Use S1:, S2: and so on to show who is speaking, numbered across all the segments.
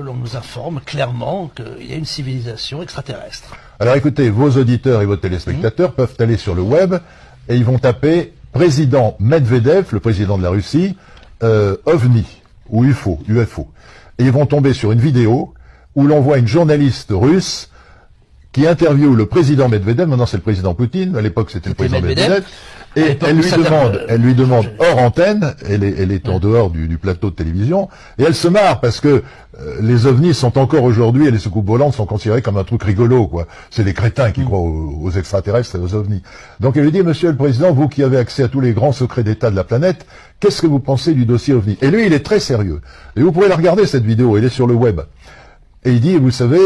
S1: l'on nous informe clairement qu'il y a une civilisation extraterrestre.
S2: Alors écoutez, vos auditeurs et vos téléspectateurs peuvent aller sur le web et ils vont taper président Medvedev, le président de la Russie, OVNI, ou UFO. Et ils vont tomber sur une vidéo où l'on voit une journaliste russe qui interviewe le président Medvedev, maintenant c'est le président Poutine, à l'époque c'était le président Medvedev, et elle lui demande hors antenne, elle est en dehors du plateau de télévision, et elle se marre parce que les ovnis sont encore aujourd'hui, et les soucoupes volantes sont considérées comme un truc rigolo, quoi. C'est des crétins qui croient aux extraterrestres et aux ovnis. Donc elle lui dit, monsieur le président, vous qui avez accès à tous les grands secrets d'État de la planète, qu'est-ce que vous pensez du dossier ovni? Et lui, il est très sérieux. Et vous pouvez la regarder, cette vidéo, elle est sur le web. Et il dit, vous savez,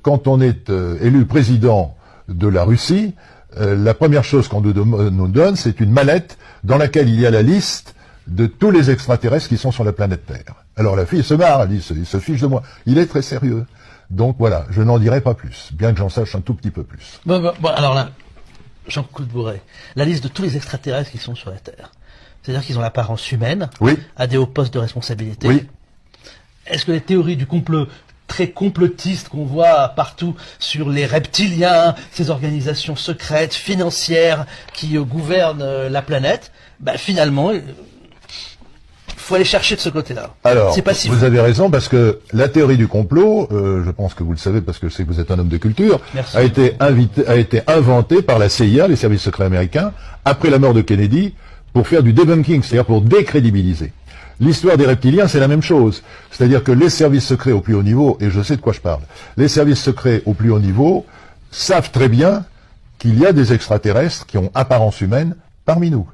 S2: quand on est élu président de la Russie, la première chose qu'on nous donne, c'est une mallette dans laquelle il y a la liste de tous les extraterrestres qui sont sur la planète Terre. Alors la fille se marre, elle dit, il se fiche de moi. Il est très sérieux. Donc voilà, je n'en dirai pas plus, bien que j'en sache un tout petit peu plus.
S1: Bon, alors là, Jean-Claude Bourret, la liste de tous les extraterrestres qui sont sur la Terre. C'est-à-dire qu'ils ont l'apparence humaine,
S2: oui,
S1: à des hauts postes de responsabilité.
S2: Oui.
S1: Est-ce que les théories du complot très complotistes qu'on voit partout sur les reptiliens, ces organisations secrètes, financières qui gouvernent la planète, finalement, il faut aller chercher de ce côté-là.
S2: Alors,
S1: c'est pas si
S2: vous avez raison, parce que la théorie du complot, je pense que vous le savez parce que je sais que vous êtes un homme de culture, a été inventée par la CIA, les services secrets américains, après la mort de Kennedy, pour faire du debunking, c'est-à-dire pour décrédibiliser. L'histoire des reptiliens, c'est la même chose. C'est-à-dire que les services secrets au plus haut niveau, et je sais de quoi je parle, les services secrets au plus haut niveau savent très bien qu'il y a des extraterrestres qui ont apparence humaine parmi nous.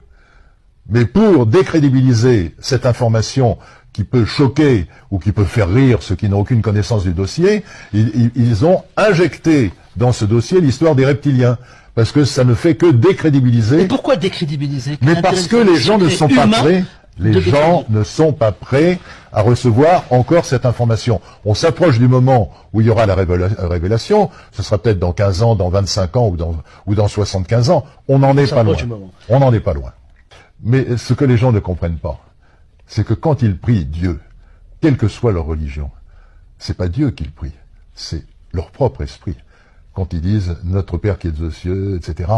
S2: Mais pour décrédibiliser cette information qui peut choquer ou qui peut faire rire ceux qui n'ont aucune connaissance du dossier, ils ont injecté dans ce dossier l'histoire des reptiliens. Parce que ça ne fait que décrédibiliser.
S1: Mais pourquoi décrédibiliser?
S2: Mais parce que les gens ne sont pas prêts. Les gens ne sont pas prêts à recevoir encore cette information. On s'approche du moment où il y aura la révélation. Ce sera peut-être dans 15 ans, dans 25 ans ou dans 75 ans. On n'en est pas loin. On n'en est pas loin. Mais ce que les gens ne comprennent pas, c'est que quand ils prient Dieu, quelle que soit leur religion, c'est pas Dieu qu'ils prient, c'est leur propre esprit. Quand ils disent « Notre Père qui est aux cieux », etc.,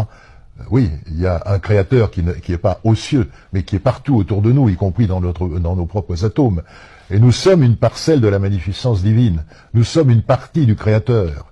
S2: oui, il y a un créateur qui n'est pas aux cieux, mais qui est partout autour de nous, y compris dans nos propres atomes. Et nous sommes une parcelle de la magnificence divine. Nous sommes une partie du créateur.